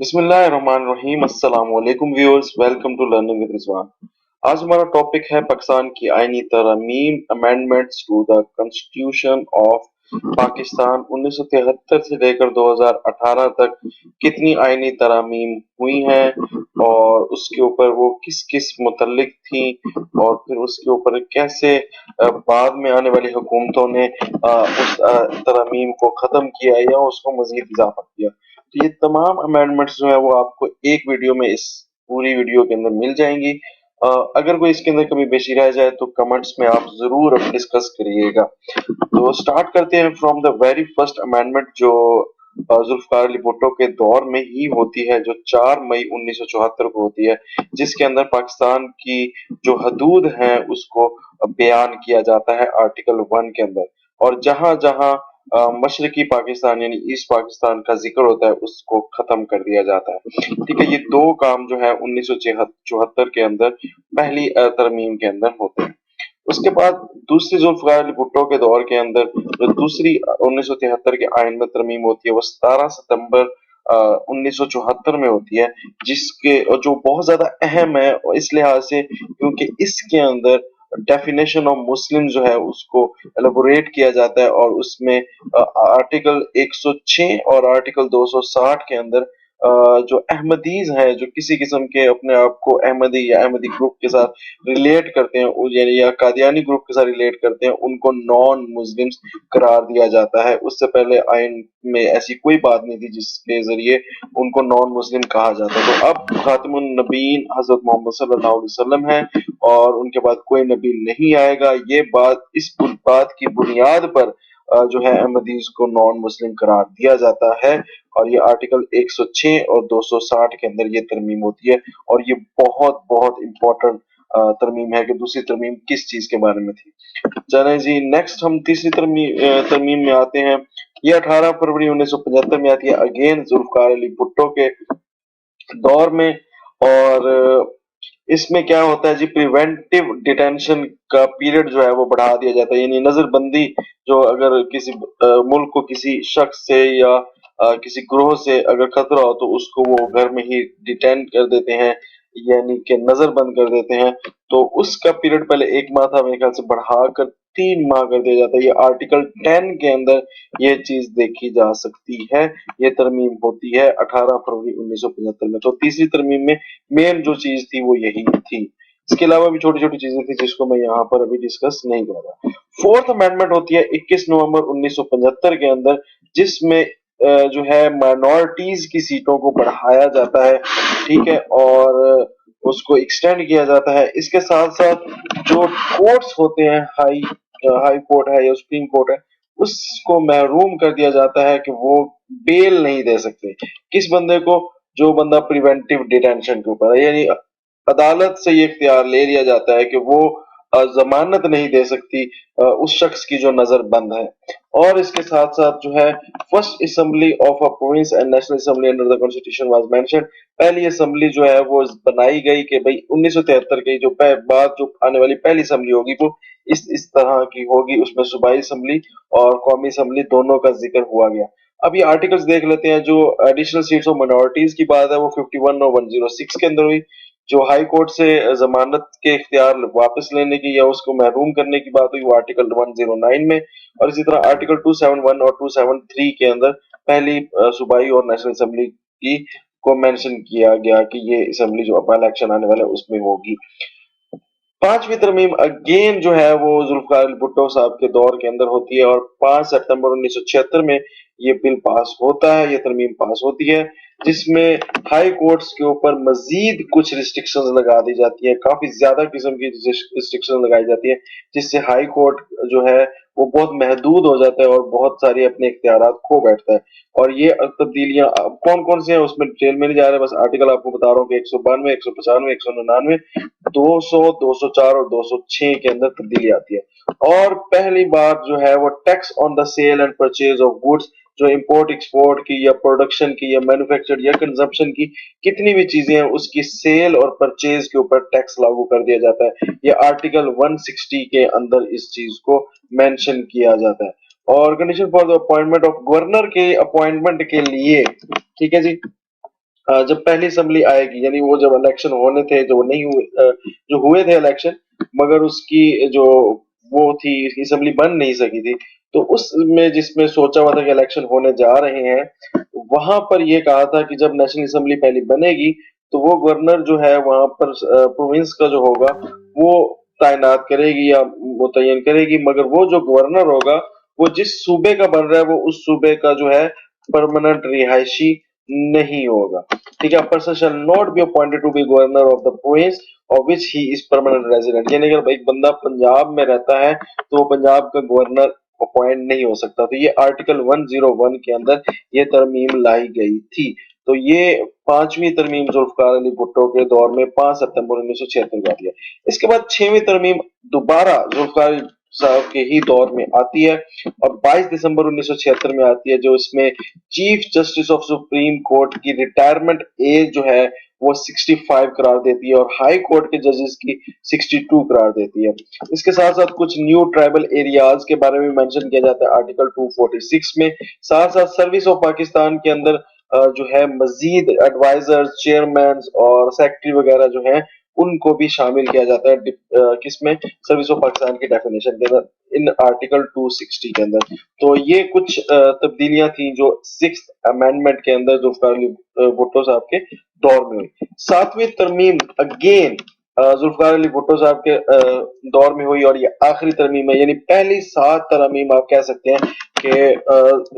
बिस्मिल्लाहिर्रहमानिर्रहीम। अस्सलाम वालेकुम viewers, welcome to learning with Rizwan. आज हमारा टॉपिक है पाकिस्तान की आईनी तरमीम, amendments to the constitution of Pakistan. 1973 से लेकर 2018 तक कितनी आईनी तरमीम हुई हैं और उसके ऊपर वो किस किस मुतल्लिक थी और फिर उसके ऊपर कैसे बाद में आने वाली हुकूमतों ने उस तरमीम को ख़त्म किया या उसको मज़ीद इजाफा किया। तो ये तमाम अमेंडमेंट्स जो है वो आपको एक वीडियो में इस पूरी वीडियो के अंदर मिल जाएंगी। अगर कोई इसके अंदर कमी बेशी रह जाए तो कमेंट्स में आप जरूर डिस्कस करिएगा। तो स्टार्ट करते हैं from the very first amendment जो जुल्फकार अली भुट्टो के दौर में ही होती है, जो 4 मई 1974 को होती है, जिसके अंदर पाकिस्तान की जो हदूद हैं उसको बयान किया जाता है आर्टिकल 1 के अंदर। और जहां जहां मशरकी पाकिस्तान यानी ईस्ट पाकिस्तान का जिक्र होता है उसको खत्म कर दिया जाता है। ठीक है, ये दो काम जो है 1974 के अंदर पहली तरमीम के अंदर होते हैं। उसके बाद दूसरी जुल्फकार अली भुट्टो के दौर के अंदर जो दूसरी 1973 के आइन में तरमीम होती है वो 17 सितंबर 1974 में होती है, जिसके जो बहुत ज्यादा अहम है इस लिहाज से क्योंकि इसके अंदर डेफिनेशन ऑफ मुस्लिम जो है उसको एलोबोरेट किया जाता है और उसमें आर्टिकल 106 और आर्टिकल 260 के अंदर जो अहमदीज हैं, जो किसी किस्म के अपने आप को अहमदी या अहमदी ग्रुप के साथ रिलेट करते हैं यानी या कादियानी ग्रुप के साथ रिलेट करते हैं, उनको नॉन मुस्लिम्स करार दिया जाता है। उससे पहले आइन में ऐसी कोई बात नहीं थी जिसके जरिए उनको नॉन मुस्लिम कहा जाता। तो अब खातिमुन नबीन हजरत मोहम्मद सल्लल्लाहु अलैहि वसल्लम है और उनके बाद कोई नबी नहीं आएगा। ये बात इस बात की बुनियाद पर जो है अहमदीज को नॉन मुस्लिम करार दिया जाता है और ये आर्टिकल 106 और 260 के अंदर ये तरमीम होती है। और ये बहुत बहुत इंपॉर्टेंट तरमीम है कि दूसरी तरमीम किस चीज के बारे में थी। चलें जी, नेक्स्ट हम तीसरी तरमीम में आते हैं। ये 18 फरवरी 1975 में आती है, अगेन जुल्फकार अली भुट्टो के दौर में। और इसमें क्या होता है जी, प्रिवेंटिव डिटेंशन का पीरियड जो है वो बढ़ा दिया जाता है, यानी नजरबंदी जो अगर किसी मुल्क को किसी शख्स से या किसी ग्रोह से अगर खतरा हो तो उसको वो घर में ही डिटेन कर देते हैं, यानी कि नजरबंद कर देते हैं। तो उसका पीरियड पहले 1 माह था, मेरे ख्याल से बढ़ाकर 3 माह कर दिया जाता है। ये आर्टिकल 10 के अंदर ये चीज देखी जा सकती है। ये तरमीम होती है 18 फरवरी 1975 में। तो तीसरी तरमीम में मेन जो चीज थी वो यही थी। इसके अलावा भी छोटी छोटी चीजें थी जिसको मैं यहाँ पर अभी डिस्कस नहीं कर रहा। फोर्थ अमेंडमेंट होती है 21 नवंबर 1975 के अंदर, जिसमें जो है माइनॉरिटीज की सीटों को बढ़ाया जाता है। ठीक है, और उसको एक्सटेंड किया जाता है। इसके साथ साथ जो कोर्ट्स होते हैं, हाई कोर्ट है या सुप्रीम कोर्ट है, उसको महरूम कर दिया जाता है कि वो बेल नहीं दे सकते किस बंदे को, जो बंदा प्रिवेंटिव डिटेंशन के ऊपर है, यानी अदालत से ये इख्तियार ले लिया जाता है कि वो जमानत नहीं दे सकती उस शख्स की जो नजर बंद है। और इसके साथ साथ जो है first assembly of a province and national assembly under the constitution was mentioned. पहली असेंबली जो है वो बनाई गई कि भाई 1973 की जो बाद जो आने वाली पहली असेंबली होगी वो इस तरह की होगी, उसमें सूबाई असेंबली और कौमी असेंबली दोनों का जिक्र हुआ गया। अब ये आर्टिकल्स देख लेते हैं। जो एडिशनल सीट्स ऑफ माइनॉरिटीज की बात है वो 51 और 106 के अंदर हुई। जो हाई कोर्ट से जमानत के इख्तियार वापस लेने की या उसको महरूम करने की बात हुई वो आर्टिकल 109 में। और इसी तरह आर्टिकल 271 और 273 के अंदर पहली सूबाई और नेशनल असेंबली की को मेंशन किया गया कि ये असेंबली जो अब इलेक्शन आने वाला है उसमें होगी। पांचवी तरमीम अगेन जो है वो जुल्फकार अली भुट्टो साहब के दौर के अंदर होती है और 5 सितंबर 1976 में ये बिल पास होता है, ये तरमीम पास होती है, जिसमें हाई कोर्ट्स के ऊपर मजीद कुछ रिस्ट्रिक्शंस लगा दी जाती है, काफी ज्यादा किस्म की रिस्ट्रिक्शन लगाई जाती है, जिससे हाई कोर्ट जो है वो बहुत महदूद हो जाता है और बहुत सारी अपने इख्तियारात खो बैठता है। और ये तब्दीलियां कौन कौन सी हैं उसमें डिटेल में नहीं जा रहे, बस आर्टिकल आपको बता रहा हूँ कि 192, 195, 199, 200, 204 और 206 के अंदर तब्दीली आती है। और पहली बार जो है वो tax on the sale and purchase of goods, जो इंपोर्ट एक्सपोर्ट की या प्रोडक्शन की या मैन्युफैक्चर या कंजम्पशन की कितनी भी चीजें हैं उसकी सेल और परचेज के ऊपर टैक्स लागू कर दिया जाता है। ये आर्टिकल 160 के अंदर इस चीज को मेंशन किया जाता है। और condition for the appointment of governor के अपॉइंटमेंट के लिए, ठीक है जी, जब पहली असेंबली आएगी, यानी वो जब इलेक्शन होने थे, जो नहीं हुए, जो हुए थे इलेक्शन, मगर उसकी जो वो थी, असेंबली बन नहीं सकी थी, तो उसमें जिसमें सोचा हुआ था कि इलेक्शन होने जा रहे हैं, वहां पर ये कहा था कि जब नेशनल असेंबली पहली बनेगी तो वो गवर्नर जो है वहां पर प्रोविंस का जो होगा वो तैनात करेगी या मुतय्यन करेगी, मगर वो जो गवर्नर होगा वो जिस सूबे का बन रहा है वो उस सूबे का जो है परमानेंट रिहायशी नहीं होगा। ठीक है, person shall not be appointed to be governor of the province of which he is permanent resident, यानी अगर एक बंदा पंजाब में रहता है तो वो पंजाब का गवर्नर अपॉइंट नहीं हो सकता। तो ये आर्टिकल 101 के अंदर ये तरमीम लाई गई थी। तो ये पांचवी तरमीम जुल्फकार अली भुट्टो के दौर में 5 सितंबर 1976 को आती है। इसके बाद छठवीं तरमीम दोबारा जुल्फकार साहब के ही दौर में आती है और 22 दिसंबर 1976 में आती है, जो इसमें chief justice of supreme court की रिटायरमेंट एज जो है वो 65 करार देती है और हाई कोर्ट के जजेस की 62 करार देती है। इसके साथ साथ कुछ न्यू ट्राइबल एरियाज के बारे में मेंशन किया जाता है आर्टिकल 246 में। साथ साथ सर्विस ऑफ पाकिस्तान के अंदर जो है मजीद एडवाइजर्स, चेयरमैन और सेक्रेटरी वगैरह जो है उनको भी शामिल किया जाता है किसमें, सर्विस ऑफ पाकिस्तान की डेफिनेशन के अंदर, इन आर्टिकल 260 के अंदर। तो ये कुछ तब्दीलियां थी जो 6th अमेंडमेंट के अंदर जुल्फकार अली भुट्टो साहब के दौर में हुई। 7वीं तरमीम अगेन जुल्फकार अली भुट्टो साहब के दौर में हुई और ये आखिरी तरमीम है, यानी पहली 7 तरमीम आप कह सकते हैं कि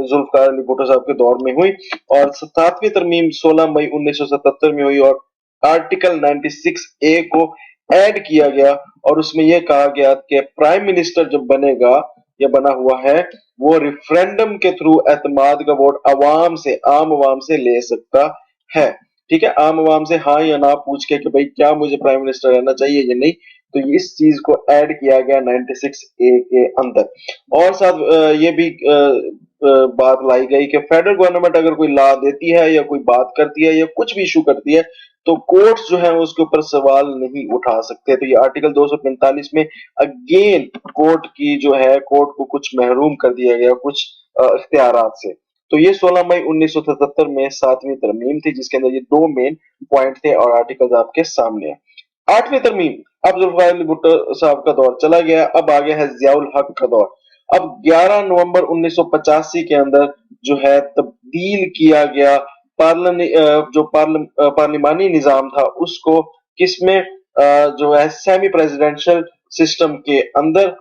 जुल्फकार अली भुट्टो साहब के दौर में हुई। और 7वीं तरमीम 16 मई 1977 में हुई और आर्टिकल 96 ए को ऐड किया गया और उसमें यह कहा गया कि प्राइम मिनिस्टर जब बनेगा या बना हुआ है वो रेफरेंडम के थ्रू एतमाद का वोट आवाम से, आम आवाम से ले सकता है। ठीक है, आम आवाम से हाँ या ना पूछ के कि भाई क्या मुझे प्राइम मिनिस्टर रहना चाहिए या नहीं। तो इस चीज को ऐड किया गया 96 ए के अंदर। और साथ ये भी बात लाई गई कि फेडरल गवर्नमेंट अगर कोई लॉ देती है या कोई बात करती है या कुछ भी इशू करती है तो कोर्ट्स जो है उसके ऊपर सवाल नहीं उठा सकते। तो ये आर्टिकल 245 में अगेन कोर्ट की जो है, कोर्ट को कुछ महरूम कर दिया गया कुछ इख्तियारात से। तो ये 16 मई 1977 में 7वीं तरमीम थी जिसके अंदर ये दो मेन पॉइंट थे और आर्टिकल्स आपके सामने है। 8वीं तरमीम, अब जुल्फिकार अली भुट्टो साहब का दौर चला गया, अब आ गया है जियाउल हक का दौर। अब 11 नवंबर 1985 के अंदर जो है तब्दील किया गया पार्लिमानी निजाम था उसको किसमें, जो है सेमी प्रेसिडेंशियल सिस्टम के अंदर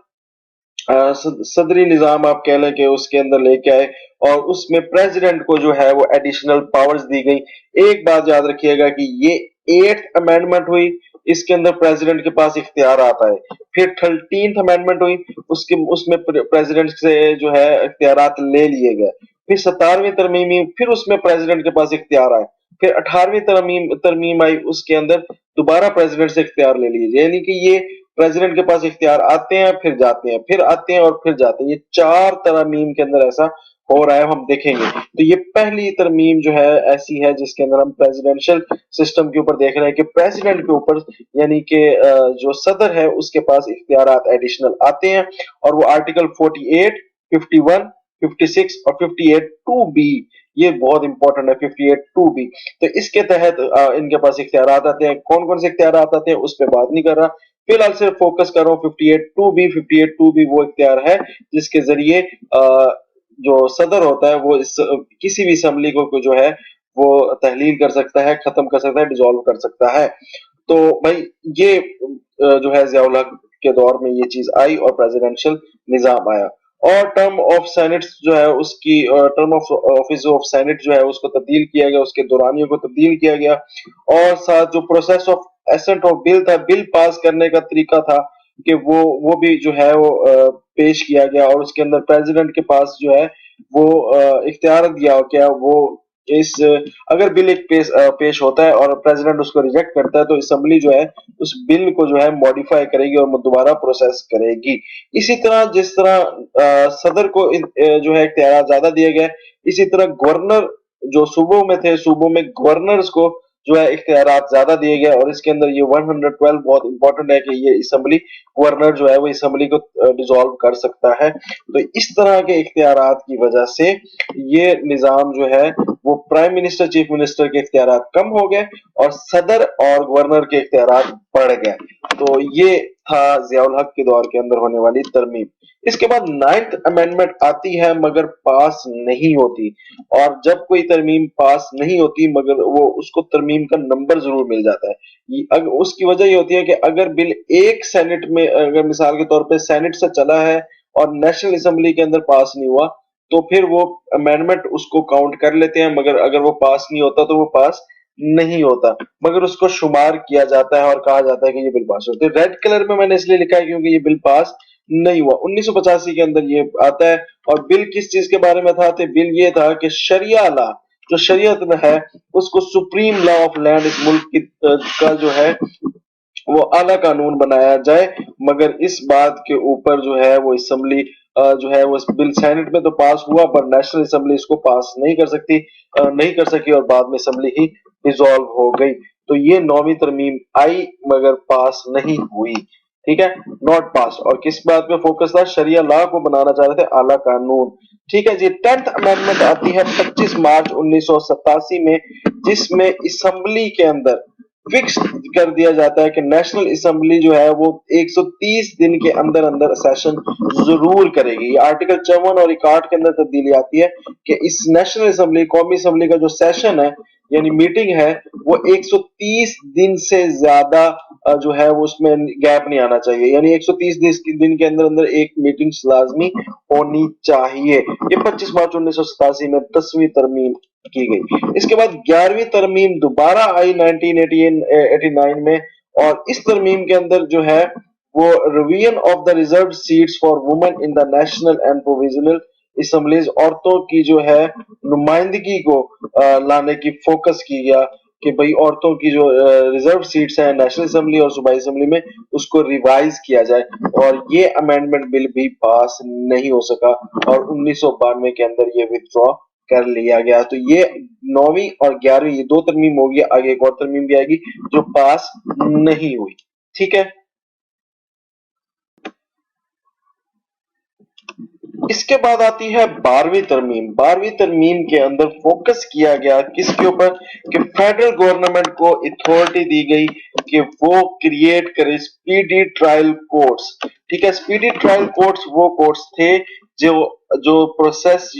सदरी निजाम आप कह लें कि उसके अंदर लेके आए और उसमें प्रेसिडेंट को जो है वो एडिशनल पावर्स दी गई। एक बात याद रखिएगा कि ये 8th अमेंडमेंट हुई, इसके अंदर प्रेसिडेंट के पास इख्तियार आता है। फिर 13th अमेंडमेंट हुई, उसमें प्रेसिडेंट से जो है इख्तियारात ले लिए गए। फिर 17वीं तरमीम, फिर उसमें प्रेसिडेंट के पास इख्तियार आए। फिर 18वीं तरमीम तरमीम आई, उसके अंदर दोबारा प्रेसिडेंट से इख्तियार ले लिए, यानी कि ये प्रेसिडेंट के पास इख्तियार आते हैं फिर जाते हैं, फिर आते हैं और फिर जाते हैं। ये 4 तरमीम के अंदर ऐसा हो रहा है, हम देखेंगे। तो ये पहली तरमीम जो है ऐसी है जिसके अंदर हम प्रेसिडेंशियल सिस्टम के ऊपर देख रहे हैं कि प्रेसिडेंट के ऊपर यानी कि जो सदर है उसके पास इख्तियारात एडिशनल आते हैं और वो आर्टिकल 48, 51, 56 और 58 टू बी, ये बहुत इंपॉर्टेंट है 58 टू बी। तो इसके तहत इनके पास इख्तियारात आते हैं। कौन कौन से इख्तियारात आते हैं उस पर बात नहीं कर रहा, फिलहाल सिर्फ फोकस कर रहा हूँ 58 टू बी। 58 टू बी वो इख्तियार है जिसके जरिए जो सदर होता है वो किसी भी असेंबली को जो है वो तहलील कर सकता है, खत्म कर सकता है, डिसॉल्व कर सकता है। तो भाई ये जो है जियाउल हक के दौर में ये चीज आई और प्रेसिडेंशियल निजाम आया। और टर्म ऑफ सेनेट जो है उसकी, term of office of senate जो है उसको तब्दील किया गया, उसके दौरानियों को तब्दील किया गया। और साथ जो process of ascent of bill था, बिल पास करने का तरीका था कि वो भी जो है वो पेश किया गया और उसके अंदर प्रेसिडेंट के पास जो है वो इख्तियार दिया क्या वो इस अगर बिल एक पेश होता है और प्रेसिडेंट उसको रिजेक्ट करता है तो असेंबली जो है उस बिल को जो है मॉडिफाई करेगी और दोबारा प्रोसेस करेगी। इसी तरह जिस तरह सदर को जो है इख्तियार ज्यादा दिए गए, इसी तरह गवर्नर जो सूबों में थे, सूबों में गवर्नर्स को जो है इख्तियारात ज्यादा दिए गए और इसके अंदर ये 112 बहुत इंपॉर्टेंट है कि ये असेंबली गवर्नर जो है वो असेंबली को डिसॉल्व कर सकता है। तो इस तरह के इख्तियारात की वजह से ये निजाम जो है وہ پرائم منسٹر چیف منسٹر کے اختیارات کم ہو گئے اور صدر اور گورنر کے اختیارات بڑھ گئے. تو یہ تھا ضیاء الحق کے دور کے اندر ہونے والی ترمیم. اس کے بعد 9th امینڈمنٹ آتی ہے مگر پاس نہیں ہوتی. اور جب کوئی ترمیم پاس نہیں ہوتی مگر وہ اس کو ترمیم کا نمبر ضرور مل جاتا ہے. اس کی وجہ یہ ہوتی ہے کہ اگر بل ایک سینٹ میں، اگر مثال کے طور پہ سینٹ سے چلا ہے اور نیشنل اسمبلی کے اندر پاس نہیں ہوا، تو پھر وہ امینڈمنٹ اس کو کاؤنٹ کر لیتے ہیں، مگر اگر وہ پاس نہیں ہوتا تو وہ پاس نہیں ہوتا، مگر اس کو شمار کیا جاتا ہے اور کہا جاتا ہے کہ یہ بل پاس ہوتا ہے. ریڈ کلر میں نے اس لیے لکھا ہے کیونکہ یہ بل پاس نہیں ہوا. 1985 کے اندر یہ آتا ہے. اور بل کس چیز کے بارے میں تھا؟ بل یہ تھا کہ شریعہ لا، جو شریعت میں ہے، اس کو سپریم لا آف لینڈ اس ملک کا جو ہے وہ اعلیٰ قانون بنایا جائے. مگر اس بات کے اوپر جو ہے وہ اسمبلی جو ہے وہ بل سینٹ میں تو پاس ہوا پر نیشنل اسمبلی اس کو پاس نہیں کر سکی اور بعد میں اسمبلی ہی ڈیزالو ہو گئی. تو یہ 9ویں ترمیم آئی مگر پاس نہیں ہوئی. ٹھیک ہے، ناٹ پاس. اور کس بات پہ فوکس تھا؟ شریعہ لا کو بنانا چاہ رہے تھے، اعلیٰ قانون. ٹھیک ہے جی. 10th امینڈمنٹ آتی ہے 25 مارچ 1987 میں، جس میں اسمبلی کے اندر فکس کر دیا جاتا ہے کہ نیشنل اسمبلی جو ہے وہ 130 دن کے اندر اندر سیشن ضرور کرے گی. یہ آرٹیکل 54 اور 61 کے اندر تبدیلی آتی ہے کہ اس نیشنل اسمبلی، قومی اسمبلی کا جو سیشن ہے یعنی میٹنگ ہے، وہ 130 دن سے زیادہ جو ہے وہ اس میں گیپ نہیں آنا چاہیے. یعنی 130 دن کے اندر اندر ایک میٹنگ لازمی ہونی چاہیے. یہ 25 مارچ 1987 میں 10ویں ترمیم کی گئی. اس کے بعد 11ویں ترمیم دوبارہ آئی 1989 میں، اور اس ترمیم کے اندر جو ہے وہ revision of the reserved seats for women in the national and provincial assemblies, عورتوں کی جو ہے نمائندگی کو لانے کی فوکس کی گیا کہ بھئی عورتوں کی جو ریزرو سیٹس ہیں نیشنل اسمبلی اور صوبائی اسمبلی میں، اس کو ریوائز کیا جائے. اور یہ امینڈمنٹ بل بھی پاس نہیں ہو سکا اور 1992 کے اندر یہ وتھڈرا کر لیا گیا. تو یہ 9ویں اور 11ویں یہ 2 ترمیم ہوگی. آگے ایک اور ترمیم بھی آئے گی جو پاس نہیں ہوئی. ٹھیک ہے. اس کے بعد آتی ہے 12ویں ترمیم. 12ویں ترمیم کے اندر فوکس کیا گیا کس کے اوپر؟ کہ فیڈرل گورنمنٹ کو اتھارٹی دی گئی کہ وہ کریٹ کرے اسپیڈی ٹرائل کورٹس. ٹھیک ہے. اسپیڈی ٹرائل کورٹس وہ کورٹس تھے جو پروسیس،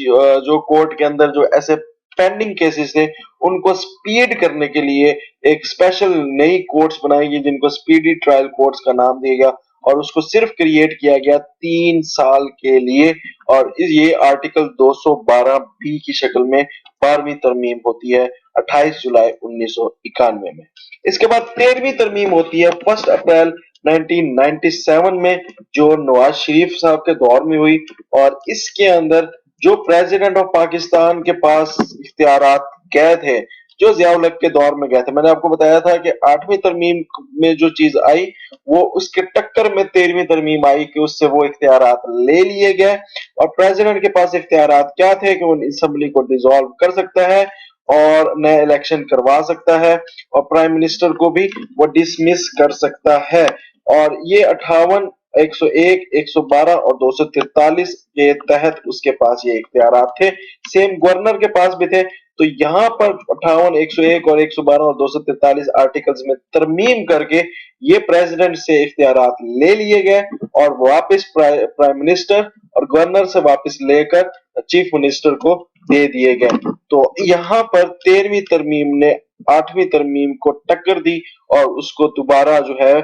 جو کورٹ کے اندر جو ایسے پینڈنگ کیسز تھے ان کو سپیڈ کرنے کے لیے ایک اسپیشل نئی کورٹس بنائی گئی جن کو سپیڈی ٹرائل کورٹس کا نام دیا گیا، اور اس کو صرف کریٹ کیا گیا 3 سال کے لیے. اور یہ آرٹیکل 212 بی کی شکل میں 12ویں ترمیم ہوتی ہے 28 جولائی 1991 میں. اس کے بعد 13ویں ترمیم ہوتی ہے 1 اپریل 1997 میں، جو نواز شریف صاحب کے دور میں ہوئی. اور اس کے اندر جو پریزیڈنٹ آف پاکستان کے پاس اختیارات گئے تھے، جو ضیاء الحق کے دور میں گئے تھے، میں نے آپ کو بتایا تھا کہ 8ویں ترمیم میں جو چیز آئی وہ اس کے ٹکر میں 13ویں ترمیم آئی کہ اس سے وہ اختیارات لے لیے گئے. اور پریزیڈنٹ کے پاس اختیارات کیا تھے؟ کہ وہ اسمبلی کو ڈیزالو کر سکتا ہے اور نئے الیکشن کروا سکتا ہے، اور پرائم منسٹر کو بھی وہ ڈسمس کر سکتا ہے. اور یہ 58، 101، 112 اور 243 کے تحت اس کے پاس یہ اختیارات تھے. سیم گورنر کے پاس بھی تھے. تو یہاں پر 58، 101 اور 112 اور 243 آرٹیکلز میں ترمیم کر کے یہ پریزیڈنٹ سے اختیارات لے لیے گئے اور واپس پرائم منسٹر اور گورنر سے واپس لے کر چیف منسٹر کو دے دیے گئے. تو یہاں پر 13ویں ترمیم نے 8ویں ترمیم کو ٹکر دی اور اس کو دوبارہ جو ہے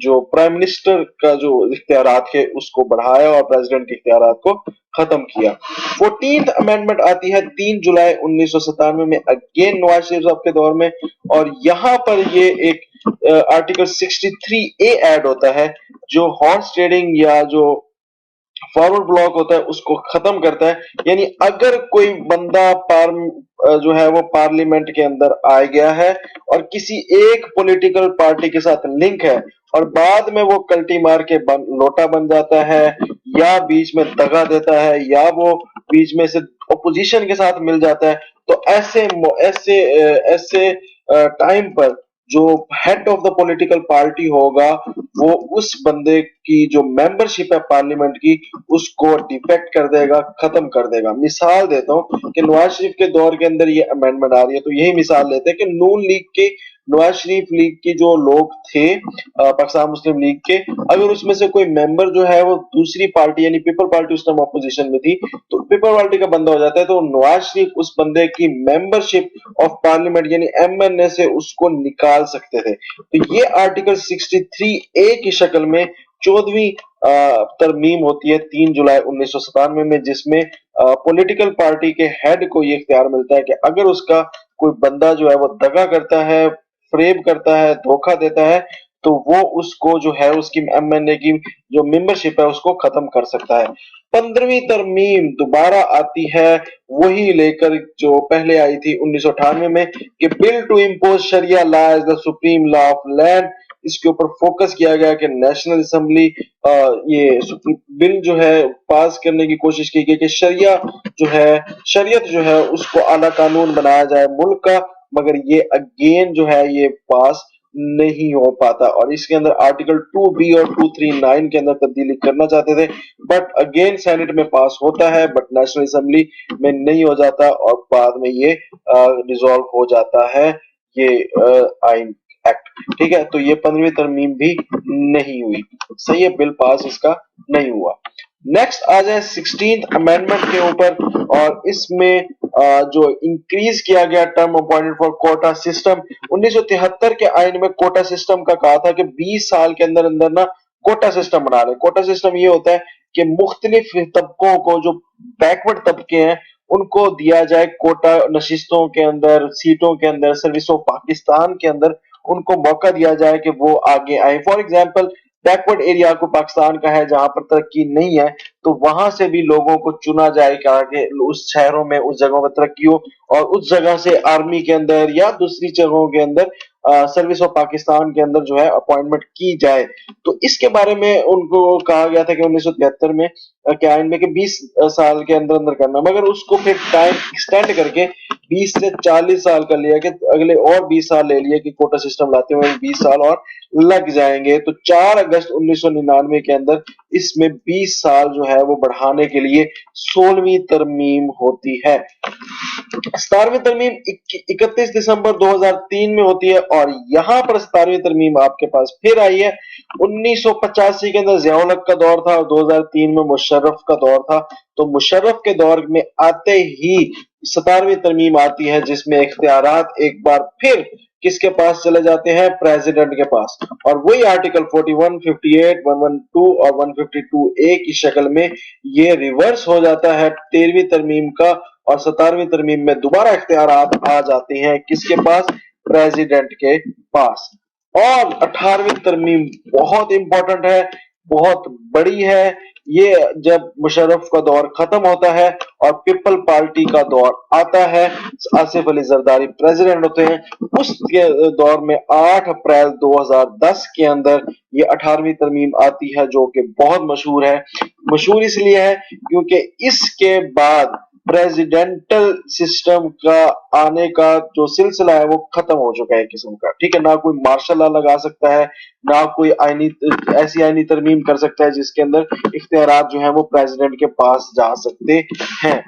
جو پرائم منسٹر کا جو اختیارات ہے اس کو بڑھایا اور پریزیڈنٹ کے اختیارات کو ختم کیا. 14th امینڈمنٹ آتی ہے 3 جولائی 1997 میں، اگین نواز شریف صاحب کے دور میں. اور یہاں پر یہ ایک آرٹیکل 63A ایڈ ہوتا ہے جو ہارس ٹریڈنگ یا جو فارورڈ بلاک ہوتا ہے اس کو ختم کرتا ہے. یعنی اگر کوئی بندہ جو ہے وہ پارلیمنٹ کے اندر آ گیا ہے اور کسی ایک پولیٹیکل پارٹی کے ساتھ لنک ہے اور بعد میں وہ کلٹی مار کے لوٹا بن جاتا ہے یا بیچ میں دغا دیتا ہے یا وہ بیچ میں سے اپوزیشن کے ساتھ مل جاتا ہے، تو ایسے ٹائم پر جو head of the political party होगा वो उस बंदे की जो मेंबरशिप है पार्लियामेंट की उसको डिफेक्ट कर देगा, खत्म कर देगा। मिसाल देता हूँ कि नवाज शरीफ के दौर के अंदर ये अमेंडमेंट आ रही है, तो यही मिसाल लेते हैं कि नून लीग के, नवाज शरीफ लीग के जो लोग थे पाकिस्तान मुस्लिम लीग के, अगर उसमें से कोई मेंबर जो है वो दूसरी पार्टी यानी पीपल पार्टी उस टाइम ऑपोजिशन में थी, तो पीपल पार्टी का बंदा हो जाता है, तो नवाज शरीफ उस बंदे की मेंबरशिप ऑफ पार्लियामेंट यानी एमएनए से उसको निकाल सकते थे। तो ये आर्टिकल 63A की शक्ल में 14वीं तरमीम होती है 3 जुलाई 1997 में, जिसमें पॉलिटिकल पार्टी के हेड को ये इख्तियार मिलता है कि अगर उसका कोई बंदा जो है वो दगा करता है, फ्रेब करता है, धोखा देता है, तो वो उसको जो है उसकी एमएनए की जो मेंबरशिप है उसको खत्म कर सकता है। 15वीं तरमीम दोबारा आती है वही लेकर जो पहले आई थी 1998 में कि बिल टू इम्पोज शरिया law as the supreme law of land. इसके ऊपर फोकस किया गया कि नेशनल असेंबली ये बिल जो है पास करने की कोशिश की गई कि शरिया जो है, शरीयत जो है उसको आला कानून बनाया जाए मुल्क का, मगर ये अगेन जो है ये पास नहीं हो पाता। और इसके अंदर आर्टिकल 2B और 239 के अंदर तब्दीली करना चाहते थे, बट अगेन सेनेट में पास होता है, बट नेशनल असेंबली में नहीं हो जाता और बाद में ये रिजॉल्व हो जाता है ये आइन एक्ट। ठीक है, तो ये 15वीं तरमीम भी नहीं हुई, सही है, बिल पास इसका नहीं हुआ। नेक्स्ट आ जाए 16th अमेंडमेंट के ऊपर, और इसमें जो इंक्रीज किया गया term appointed for quota system. 1973 के आइन में कोटा सिस्टम का कहा था कि 20 साल के अंदर अंदर ना कोटा सिस्टम बना रहे। कोटा सिस्टम ये होता है कि मुख्तलिफ तबकों को, जो बैकवर्ड तबके हैं, उनको दिया जाए कोटा नशिस्तों के अंदर, सीटों के अंदर, सर्विस ऑफ पाकिस्तान के अंदर उनको मौका दिया जाए कि वो आगे आए। फॉर एग्जाम्पल बैकवर्ड एरिया को पाकिस्तान का है जहां पर तरक्की नहीं है, तो वहां से भी लोगों को चुना जाएगा कि उस शहरों में, उस जगहों पर तरक्की हो, और उस जगह से आर्मी के अंदर या दूसरी जगहों के अंदर सर्विस ऑफ पाकिस्तान के अंदर जो है अपॉइंटमेंट की जाए। तो इसके बारे में उनको कहा गया था कि 1973 में के आइन में कि 20 साल के अंदर अंदर करना, मगर उसको फिर टाइम एक्सटेंड करके 20 से 40 साल कर लिया कि अगले और 20 साल ले लिए कि कोटा सिस्टम लाते हुए 20 साल और लग जाएंगे। तो 4 अगस्त 1999 के अंदर इसमें 20 साल जो है वो बढ़ाने के लिए 16वीं तरमीम होती है। 17वीं तरमीम 31 दिसंबर 2003 में होती है, और यहां पर 17वीं तरमीम आपके पास फिर आई है। 1985 के अंदर ज़िया उल हक का दौर था और 2003 में मुशर्रफ का दौर था। तो मुशर्रफ के दौर में आते ही 17वीं तरमीम आती है, जिसमें इख्तियारात एक बार फिर किसके पास चले जाते हैं, प्रेसिडेंट के पास। और वही आर्टिकल 41, 58, 112 और 152A की शक्ल में ये रिवर्स हो जाता है 13वीं तरमीम का, और 17वीं तरमीम में दोबारा इख्तियारात आ जाते हैं किसके पास, प्रेसिडेंट के पास। और 18वीं तरमीम बहुत इंपॉर्टेंट है, बहुत बड़ी है। ये जब मुशर्रफ का दौर खत्म होता है और पीपल पार्टी का दौर आता है, आसिफ अली जरदारी प्रेसिडेंट होते हैं, उस दौर में 8 अप्रैल 2010 के अंदर ये 18वीं तरमीम आती है, जो कि बहुत मशहूर है। मशहूर इसलिए है क्योंकि इसके बाद प्रेसिडेंटल सिस्टम का आने का जो सिलसिला है वो खत्म हो चुका है किस्म का। ठीक है, ना कोई मार्शल लॉ लगा सकता है, ना कोई आईनी ऐसी आईनी तरमीम कर सकता है जिसके अंदर इख्तियारात जो है वो प्रेसिडेंट के पास जा सकते हैं।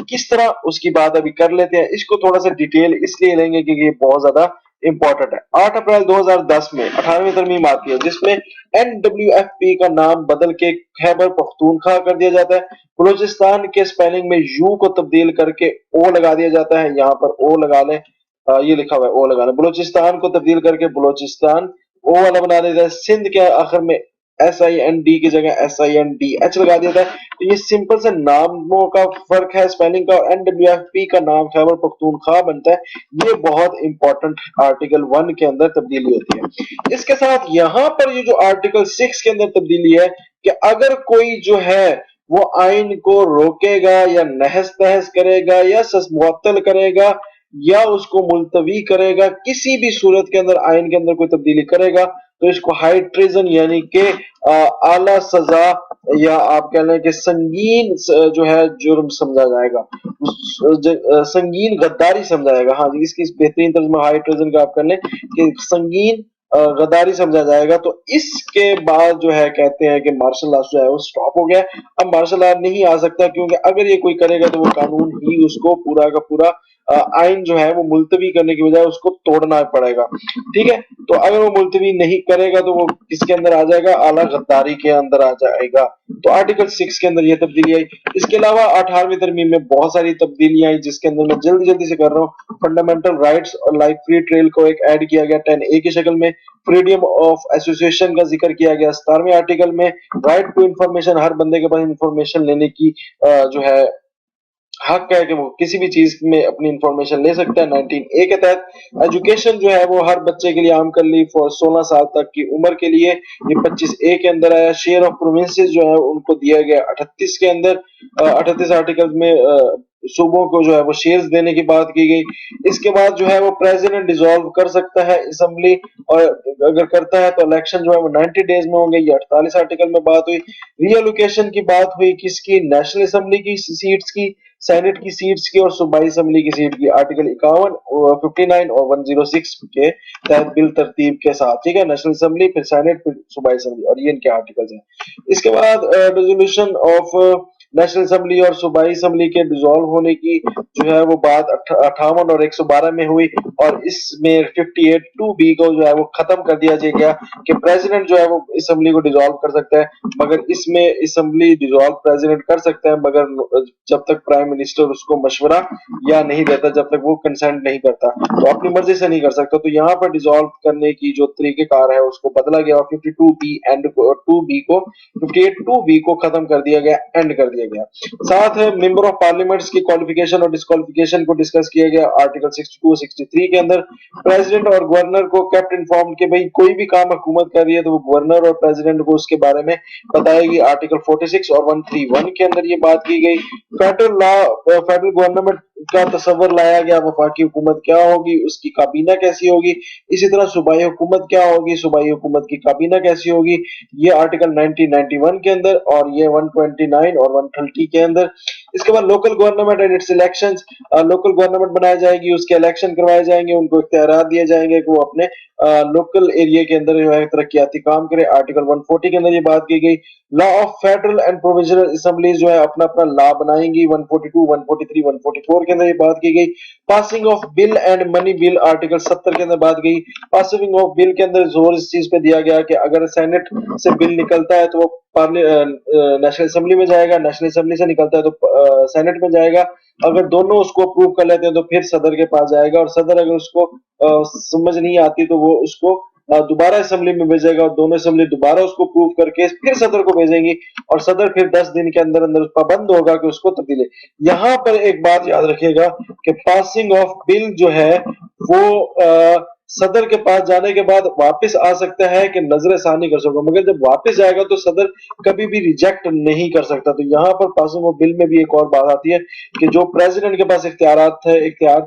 किस तरह, उसकी बात अभी कर लेते हैं। इसको थोड़ा सा डिटेल इसलिए लेंगे क्योंकि ये बहुत ज्यादा इंपॉर्टेंट है। 8 अप्रैल 2010 में 18वीं तरमीम आती है, जिसमें NWFP का नाम बदल के खैबर पख्तूनख्वा कर दिया जाता है। बलूचिस्तान के स्पेलिंग में यू को तब्दील करके ओ लगा दिया जाता है, यहाँ पर ओ लगा लें, ये लिखा हुआ है ओ लगा लें। बलूचिस्तान को तब्दील करके बलूचिस्तान ओ वाला बना देता है। सिंध के आखिर में SIND की जगह SINDH लगा दिया था। तो ये सिंपल से नामों का फर्क है स्पेलिंग का, और NWFP का नाम खैबर पख्तूनख्वा बनता है। ये बहुत इंपॉर्टेंट आर्टिकल 1 के अंदर तब्दीली होती है। इसके साथ यहाँ पर ये जो आर्टिकल 6 के अंदर तब्दीली है कि अगर कोई जो है वो आइन को रोकेगा या नहस तहस करेगा या मुअत्तल करेगा या उसको मुलतवी करेगा, किसी भी सूरत के अंदर आइन के अंदर कोई तब्दीली करेगा, तो इसको हाई ट्रेजन यानी कि आला सजा یا آپ کہہ لیں کہ سنگین جو ہے جرم سمجھا جائے گا، سنگین غداری سمجھا جائے گا، ہاں جی اس کی بہترین ترجمہ ہائی ٹریزن کا آپ کر لیں کہ سنگین غداری سمجھا جائے گا۔ تو اس کے بعد جو ہے کہتے ہیں کہ مارشل لا جو ہے وہ سٹاپ ہو گیا، اب مارشل لا نہیں آ سکتا، کیونکہ اگر یہ کوئی کرے گا تو وہ قانون ہی اس کو پورا کا پورا آئین جو ہے وہ ملتوی کرنے کی بجائے اس کو توڑنا پڑے گا، ٹھیک ہے۔ تو اگر وہ ملتوی نہیں کرے گا تو وہ کس کے اندر آ جائے گا، اعلیٰ غداری کے اندر آ جائے گا۔ تو آرٹیکل 6 کے اندر یہ تبدیلی آئی۔ اس کے علاوہ 18ویں ترمیم میں بہت ساری تبدیلیاں آئی، جس کے اندر میں جلدی جلدی سے کر رہا ہوں۔ فنڈامنٹل رائٹس اور لائک فری ٹریل کو ایک ایڈ کیا گیا 10A کی شکل میں۔ فریڈم آف ایسوسیشن کا ذکر کیا گیا 17ویں آرٹیکل میں۔ رائٹ ٹو انفارمیشن، ہر بندے کے پاس انفارمیشن لینے کی جو ہے حق ہے کہ وہ کسی بھی چیز میں اپنی انفارمیشن لے سکتا ہے 19A کے تحت۔ ایجوکیشن جو ہے وہ ہر بچے کے لیے عام کر لی فور 16 سال تک کی عمر کے لیے، یہ 25A کے اندر آیا۔ شیئر آف پروونسز جو ہے ان کو دیا گیا 38 کے اندر، 38 آرٹیکل میں صوبوں کو جو ہے وہ شیئرز دینے کی بات کی گئی۔ اس کے بعد جو ہے وہ پریزیڈنٹ ڈیزالو کر سکتا ہے اسمبلی، اور اگر کرتا ہے تو الیکشن جو ہے وہ 90 ڈیز میں ہوں گے، یہ 48 آرٹیکل میں بات ہوئی۔ ری ایلوکیشن کی بات ہوئی کس کی، نیشنل اسمبلی کی سیٹس کی، سینٹ کی سیٹس کی اور صوبائی اسمبلی کی سیٹ کی، آرٹیکل 51 59 اور 106 کے تحت بل ترتیب کے ساتھ، ٹھیک ہے۔ نیشنل اسمبلی، پھر سینٹ، پھر صوبائی اسمبلی، اور یہ ان کے آرٹیکلز ہیں۔ اس کے بعد ریزولوشن آف نیشنل اسمبلی اور صوبائی اسمبلی کے ڈیزالو ہونے کی جو ہے وہ بات 58 اور 112 میں ہوئی، اور اس میں 58(2)B کو جو ہے وہ ختم کر دیا گیا کہ پریزیڈنٹ جو ہے وہ اسمبلی کو ڈیزالو کر سکتا ہے، مگر اس میں اسمبلی ڈیزالو پریزیڈنٹ کر سکتا ہے مگر جب تک پرائم منسٹر اس کو مشورہ یا نہیں دیتا، جب تک وہ کنسنٹ نہیں کرتا، تو اپنی مرضی سے نہیں کر سکتا۔ تو یہاں پر ڈیزالو کرنے کی جو طریقہ کار ہے اس کو بدلا گیا، اور 52B اینڈ 2B کو 58(2)B کو ختم کر دیا گیا، اینڈ کر دیا گیا۔ ساتھ ممبر آف پارلیمنٹس کی کوالیفیکیشن اور ڈسکوالیفیکیشن کو ڈسکس کیا گیا آرٹیکل 62 اور 63 کے اندر۔ پریزیڈنٹ اور گورنر کو کیپٹ انفارم کہ بھئی کوئی بھی کام حکومت کر رہی ہے تو وہ گورنر اور پریزیڈنٹ کو اس کے بارے میں بتائے گی، آرٹیکل 46 اور 131 کے اندر یہ بات کی گئی۔ فیڈرل لا، فیڈرل گورنمنٹ کا تصور لایا گیا، وفاقی حکومت کیا ہوگی، اس کی کابینہ کیسی ہوگی، اسی طرح صوبائی حکومت کیا ہوگی، صوبائی حکومت کی کابینہ کیسی ہوگی، یہ آرٹیکل 1991 کے اندر اور یہ 129 اور 130 کے اندر۔ اس کے بعد local government and its elections, local government بنائی جائے گی، اس کے الیکشن کروائے جائیں گے، ان کو اختیارات دیے جائیں گے کہ وہ اپنے لوکل ایریا کے اندر جو ہے ترقیاتی کام کرے، آرٹیکل 140 کے اندر یہ بات کی گئی۔ Law of federal and provincial assemblies جو ہے اپنا اپنا لا بنائیں گی، 142 143 144 کے اندر یہ بات کی گئی۔ Passing of bill and money bill, article 70 کے اندر بات گئی۔ پاسنگ آف بل کے اندر زور اس چیز پہ دیا گیا کہ اگر سینٹ سے بل نکلتا ہے تو وہ نیشنل اسمبلی میں جائے گا، نیشنل اسمبلی سے نکلتا ہے تو سینٹ میں جائے گا، اگر دونوں اس کو اپروو کر لیتے ہیں تو پھر صدر کے پاس جائے گا، اور صدر اگر اس کو سمجھ نہیں آتی تو وہ اس کو دوبارہ اسمبلی میں بھیجے گا، اور دونوں اسمبلی دوبارہ اس کو پروو کر کے پھر صدر کو بھیجیں گی، اور صدر پھر 10 دن کے اندر اندر پابند ہوگا کہ اس کو تبدیلی۔ یہاں پر ایک بات یاد رکھیے گا کہ پاسنگ آف بل جو ہے وہ صدر کے پاس جانے کے بعد واپس آ سکتا ہے کہ نظر ثانی کر سکتا، مگر جب واپس جائے گا تو صدر کبھی بھی ریجیکٹ نہیں کر سکتا۔ تو یہاں پر پاسنگ آف بل میں بھی ایک اور بات آتی ہے کہ جو پریزیڈنٹ کے پاس اختیار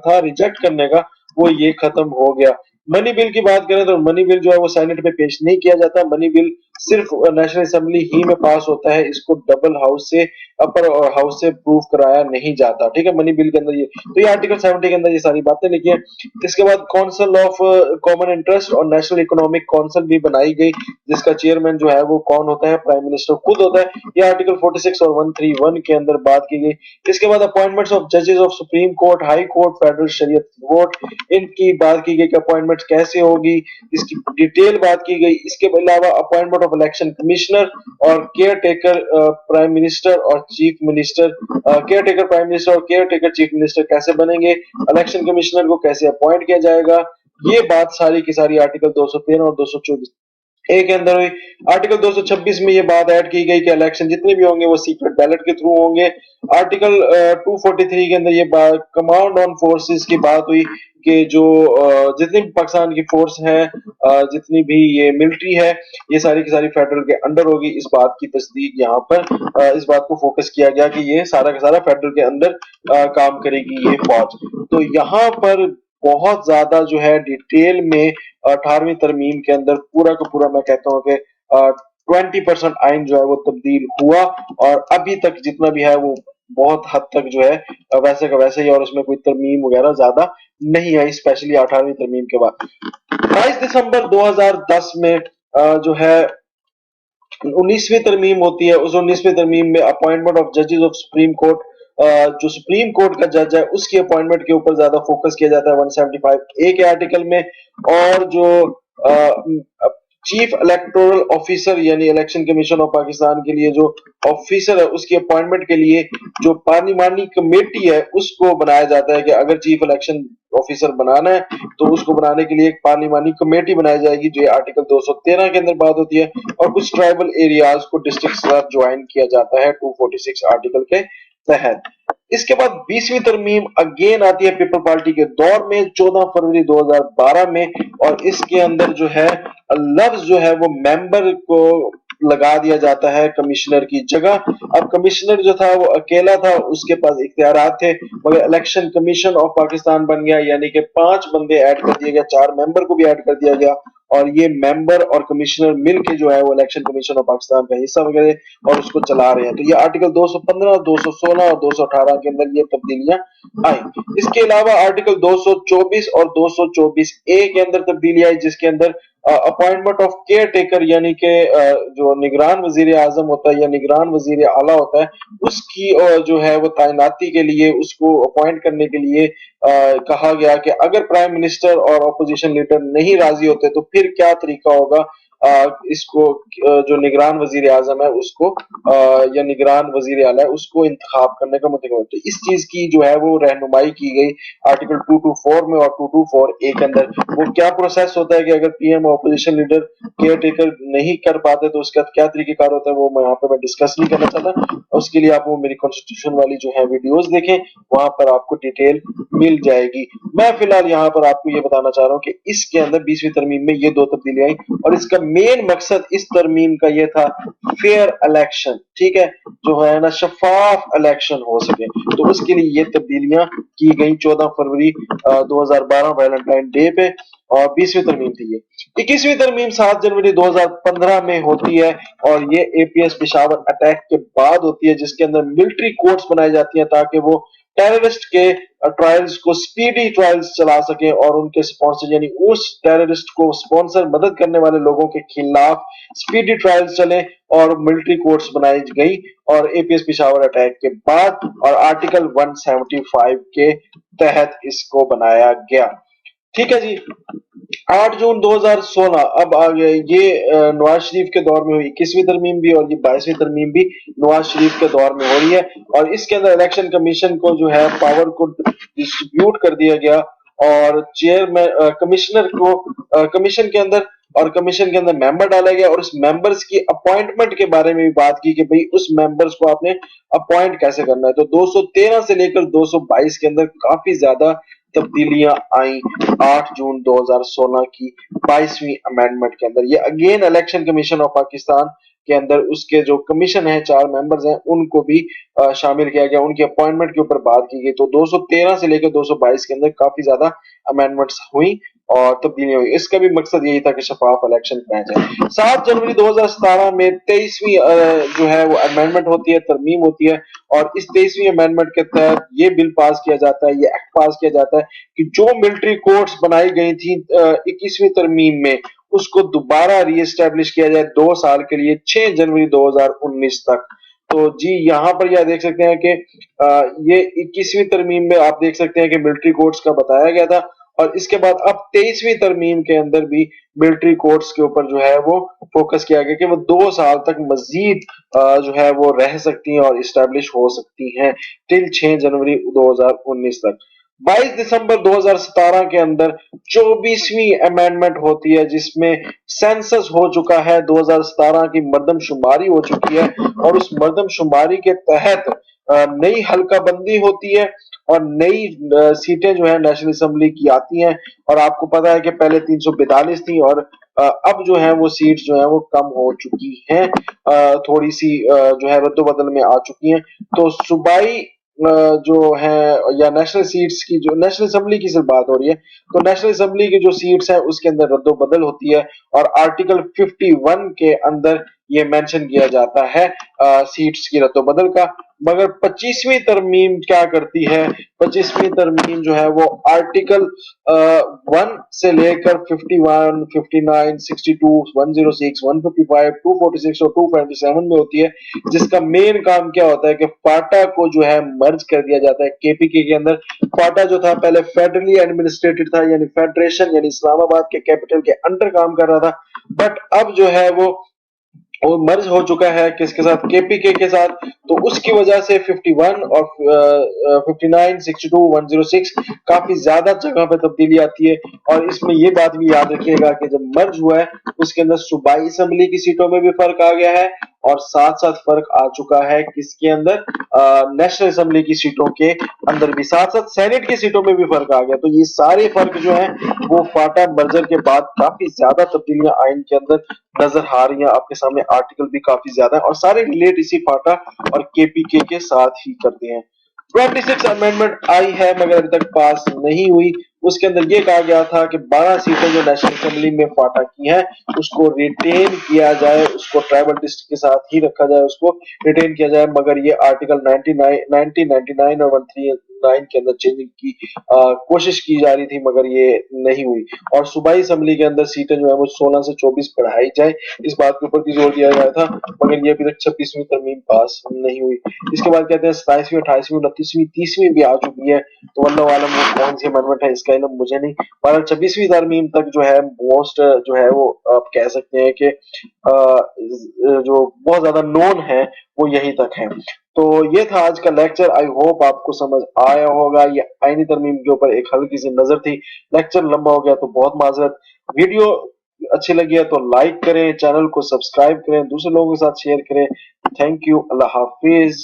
تھا ریجیکٹ کرنے کا، وہ یہ ختم ہو گیا۔ منی بل کی بات کریں تو منی بل جو ہے وہ سینٹ میں پیش نہیں کیا جاتا، منی بل صرف نیشنل اسمبلی ہی میں پاس ہوتا ہے، اس کو ڈبل ہاؤس سے، اپر ہاؤس سے پروف کرایا نہیں جاتا، ٹھیک ہے۔ منی بل کے اندر یہ تو یہ آرٹیکل 70 کے اندر یہ ساری باتیں لکھی ہیں۔ اس کے بعد کونسل آف کامن انٹرسٹ اور نیشنل اکنامک کونسل بھی بنائی گئی، جس کا چیئرمین جو ہے وہ کون ہوتا ہے، پرائم منسٹر خود ہوتا ہے، یہ آرٹیکل 46 اور 131 کے اندر بات کی گئی۔ اس کے بعد اپوائنٹمنٹس آف ججز of supreme court, high court, federal شریعت کورٹ، ان کی بات کی گئی کہ اپوائنٹمنٹ کیسے ہوگی، اس کی ڈیٹیل بات کی گئی۔ اس کے علاوہ اپوائنٹمنٹ آف الیکشن کمشنر اور کیئر ٹیکر پرائم منسٹر اور chief minister, care taker prime minister اور کیئر ٹیکر چیف منسٹر کیسے بنیں گے، الیکشن کمشنر کو کیسے اپوائنٹ کیا جائے گا، یہ بات ساری کی ساری آرٹیکل 213 اور 224 کے اندر ہوئی۔ آرٹیکل 226 میں یہ بات ایڈ کی گئی کہ الیکشن جتنے بھی ہوں گے وہ سیکرٹ بیلٹ کے تھرو ہوں گے۔ آرٹیکل 243 کے اندر یہ بات کمانڈ آن فورسز کی بات ہوئی کہ جو جتنی بھی پاکستان کی فورس ہے، جتنی بھی یہ ملٹری ہے، یہ ساری کی ساری فیڈرل کے انڈر ہوگی۔ اس بات کی تصدیق یہاں پر اس بات کو فوکس کیا گیا کہ یہ سارا کا سارا فیڈرل کے اندر کام کرے گی یہ فوج۔ تو یہاں پر بہت زیادہ جو ہے ڈیٹیل میں 18ویں ترمیم کے اندر پورا کا پورا میں کہتا ہوں کہ 20% आइन जो है वो तब्दील हुआ, और अभी तक जितना भी है वो बहुत हद तक जो है वैसे का वैसे ही, और उसमें कोई तरमीम वगैरह ज्यादा नहीं आई, स्पेशली 18वीं तरमीम के बाद। 22 दिसंबर 2010 में जो है 19वीं तरमीम होती है। उस 19वीं तरमीम में अपॉइंटमेंट ऑफ जजेस ऑफ सुप्रीम कोर्ट, जो सुप्रीम कोर्ट का जज है उसकी अपॉइंटमेंट के ऊपर ज्यादा फोकस किया जाता है 175 ए के आर्टिकल में। और जो चीफ इलेक्टोरल ऑफिसर यानी इलेक्शन कमीशन ऑफ पाकिस्तान के लिए जो ऑफिसर है उसकी अपॉइंटमेंट के लिए जो पार्लिमानी कमेटी है उसको बनाया जाता है कि अगर चीफ इलेक्शन ऑफिसर बनाना है तो उसको बनाने के लिए एक पार्लिमानी कमेटी बनाई जाएगी, जो आर्टिकल 213 के अंदर बात होती है। और कुछ ट्राइबल एरियाज को डिस्ट्रिक्ट से ज्वाइन किया जाता है 246 आर्टिकल के तहत। इसके बाद 20वीं तरमीम अगेन आती है पीपल पार्टी के दौर में 14 फरवरी 2012 में, और इसके अंदर जो है लफ्ज जो है वो मेंबर को लगा दिया जाता है कमिश्नर की जगह। अब कमिश्नर जो था वो अकेला था, उसके पास इख्तियारात थे, मगर इलेक्शन कमीशन ऑफ पाकिस्तान बन गया, यानी कि 5 बंदे ऐड कर दिए गए, 4 मेंबर को भी ऐड कर दिया गया, और ये मेंबर और कमिश्नर मिलके जो है वो इलेक्शन कमीशन ऑफ पाकिस्तान का हिस्सा वगैरह और उसको चला रहे हैं। तो ये आर्टिकल 215, 216 और 218 के अंदर ये तब्दीलियां आई। इसके अलावा आर्टिकल 224 और 224 ए के अंदर तब्दीली आई, जिसके अंदर अपॉइंटमेंट ऑफ केयर टेकर यानी कि जो निगरान वजीर आजम होता है या निगरान वजीर आला होता है उसकी जो है वो तैनाती के लिए उसको अपॉइंट करने के लिए कहा गया कि अगर प्राइम मिनिस्टर और अपोजिशन लीडर नहीं राजी होते तो फिर क्या तरीका होगा इसको जो निगरान वजीर आजम है उसको या निगरान वजीर आला है उसको इंतखाब करने का मतलब। तो इस चीज की जो है वो रहनुमाई की गई आर्टिकल 224 में और 224 ए के अंदर। वो क्या प्रोसेस होता है कि अगर PM opposition leader care taker नहीं कर पाते तो उसका क्या तरीकेकार होता है वो मैं यहाँ पे डिस्कस नहीं करना चाहता। उसके लिए आप वो मेरी कॉन्स्टिट्यूशन वाली जो है वीडियोस देखें, वहां पर आपको डिटेल मिल जाएगी। मैं फिलहाल यहाँ पर आपको ये बताना चाह रहा हूँ कि इसके अंदर 20वीं तरमीम में ये 2 तब्दीलियां आई, और इसका मेन मकसद इस तरमीम का ये था फेयर इलेक्शन, ठीक है, जो है ना शफाफ इलेक्शन हो सके, तो उसके लिए ये तब्दीलियां की गई 14 फरवरी 2012 वैलेंटाइन डे पे, और 20वीं तरमीम थी ये। 21वीं तरमीम 7 जनवरी 2015 में होती है, और ये एपीएस पेशावर अटैक के बाद होती है, जिसके अंदर मिलिट्री कोर्ट्स बनाई जाती हैं ताकि वो टेररिस्ट के ट्रायल्स को स्पीडी ट्रायल्स चला सके, और उनके स्पॉन्सर यानी उस टेररिस्ट को स्पॉन्सर मदद करने वाले लोगों के खिलाफ स्पीडी ट्रायल्स चले, और मिलिट्री कोर्ट्स बनाई गई और एपीएस पेशावर अटैक के बाद, और आर्टिकल 175 के तहत इसको बनाया गया। ठीक है जी। 8 जून 2016 अब आ गए ये नवाज शरीफ के दौर में हुई 21वीं तरमीम भी, और ये 22वीं तरमीम भी नवाज शरीफ के दौर में हो रही है, और इसके अंदर इलेक्शन कमीशन को जो है पावर को डिस्ट्रीब्यूट कर दिया गया, और चेयरमैन कमिश्नर को कमीशन के अंदर और कमीशन के अंदर मेंबर डाला गया, और उस मेंबर्स की अपॉइंटमेंट के बारे में भी बात की कि भाई उस मेंबर्स को आपने अपॉइंट कैसे करना है। तो 213 से लेकर 222 के अंदर काफी ज्यादा तब्दीलियां आई 8 जून 2016 की 22वीं अमेंडमेंट के अंदर। ये again election commission of Pakistan के अंदर उसके जो कमीशन है 4 मेंबर्स हैं उनको भी शामिल किया गया, उनकी अपॉइंटमेंट के ऊपर बात की गई। तो 213 से लेकर 222 के अंदर काफी ज्यादा अमेंडमेंट्स हुई और तब्दीली हुई। इसका भी मकसद यही था कि शफाफ इलेक्शन कराया जाए। 7 जनवरी 2017 में 23वीं जो है वो अमेंडमेंट होती है, तरमीम होती है, और इस 23वीं अमेंडमेंट के तहत ये बिल पास किया जाता है, ये एक्ट पास किया जाता है कि जो मिलिट्री कोर्ट्स बनाई गई थी 21वीं तरमीम में उसको दोबारा रीएस्टैब्लिश किया जाए 2 साल के लिए 6 जनवरी 2019 तक। तो जी यहाँ पर यह देख सकते हैं कि ये 21वीं तरमीम में आप देख सकते हैं कि मिलिट्री कोर्ट्स का बताया गया था, और इसके बाद अब 23वीं तरमीम के अंदर भी मिलिट्री कोर्ट्स के ऊपर जो है वो फोकस किया गया कि वो 2 साल तक मजीद जो है वो रह सकती हैं और इस्टेब्लिश हो सकती हैं टिल 6 जनवरी 2019 तक। 22 दिसंबर 2017 के अंदर 24वीं अमेंडमेंट होती है, जिसमें सेंसस हो चुका है, 2017 की मर्दमशुमारी हो चुकी है, और उस मर्दमशुमारी के तहत नई हल्का बंदी होती है, और नई सीटें जो है नेशनल असेंबली की आती हैं। और आपको पता है कि पहले 342 थी, और अब जो है वो सीट्स जो है वो कम हो चुकी हैं, थोड़ी सी जो है रद्दोबदल में आ चुकी हैं। तो सूबाई जो है या नेशनल सीट्स की, जो नेशनल असेंबली की सिर्फ बात हो रही है, तो नेशनल असेंबली की जो सीट्स है उसके अंदर रद्दोबदल होती है, और आर्टिकल 51 के अंदर یہ مینشن کیا جاتا ہے سیٹس کی رد و بدل کا. مگر 25ویں ترمیم کیا کرتی ہے؟ 25ویں ترمیم جو ہے وہ آرٹیکل 1 سے لے کر 51 59 62 106 155 246 اور 247 میں ہوتی ہے، جس کا مین کام کیا ہوتا ہے کہ فاٹا کو جو ہے مرج کر دیا جاتا ہے کے پی کے اندر. فاٹا جو تھا پہلے فیڈرلی ایڈمنسٹریٹڈ تھا، یعنی فیڈریشن، یعنی اسلام آباد کے کیپٹل کے انڈر کام کر رہا تھا، بٹ اب جو ہے وہ مرج ہو چکا ہے کس کے ساتھ؟ کے پی کے ساتھ. تو اس کی وجہ سے 51 اور 59 62 106 کافی زیادہ جگہ پہ تبدیلی آتی ہے. اور اس میں یہ بات بھی یاد رکھیے گا کہ جب مرج ہوا ہے اس کے اندر صوبائی اسمبلی کی سیٹوں میں بھی فرق آ گیا ہے، اور ساتھ ساتھ فرق آ چکا ہے کس کے اندر؟ نیشنل اسمبلی کی سیٹوں کے اندر بھی، ساتھ ساتھ سینٹ کی سیٹوں میں بھی فرق آ گیا. تو یہ سارے فرق جو ہیں وہ فاٹا مرجر کے بعد کافی زیادہ تبدیلیاں آئین کے اندر نظر آ رہی ہیں. آپ کے سامنے آرٹیکل بھی کافی زیادہ ہیں اور سارے ریلیٹ اسی فاٹا اور کے پی کے ساتھ ہی کرتے ہیں. 26 امینڈمنٹ آئی ہے مگر ابھی تک پاس نہیں ہوئی. اس کے اندر یہ کہا گیا تھا کہ 12 سیٹیں جو نیشنل اسمبلی میں فاٹا کی ہیں اس کو ریٹین کیا جائے، اس کو ٹرائبل ڈسٹرکٹ کے ساتھ ہی رکھا جائے، اس کو ریٹین کیا جائے. مگر یہ آرٹیکل 1999 اور 139 کے اندر چینجنگ کی کوشش کی جا رہی تھی مگر یہ نہیں ہوئی. اور صوبائی اسمبلی کے اندر سیٹیں جو ہے وہ 16 سے 24 بڑھائی جائے، اس بات کے اوپر بھی زور دیا گیا تھا مگر یہ ابھی تک 26ویں ترمیم پاس نہیں ہوئی. اس کے بعد کہتے ہیں 27ویں 28ویں 29ویں 30ویں بھی آ چکی ہے، تو اللہ عالم وہ کون سی امینڈمنٹ ہے اس کا علم مجھے نہیں. اور 26ویں ترمیم تک جو ہے موسٹ جو ہے وہ آپ کہہ سکتے ہیں کہ جو بہت زیادہ نون ہے وہ یہیں تک ہے. تو یہ تھا آج کا لیکچر. آئی ہوپ آپ کو سمجھ آیا ہوگا. یہ آئینی ترمیم کے اوپر ایک ہلکی سی نظر تھی. لیکچر لمبا ہو گیا تو بہت معذرت. ویڈیو اچھی لگی ہے تو لائک کریں، چینل کو سبسکرائب کریں، دوسرے لوگوں کے ساتھ شیئر کریں. تھینک یو، اللہ حافظ.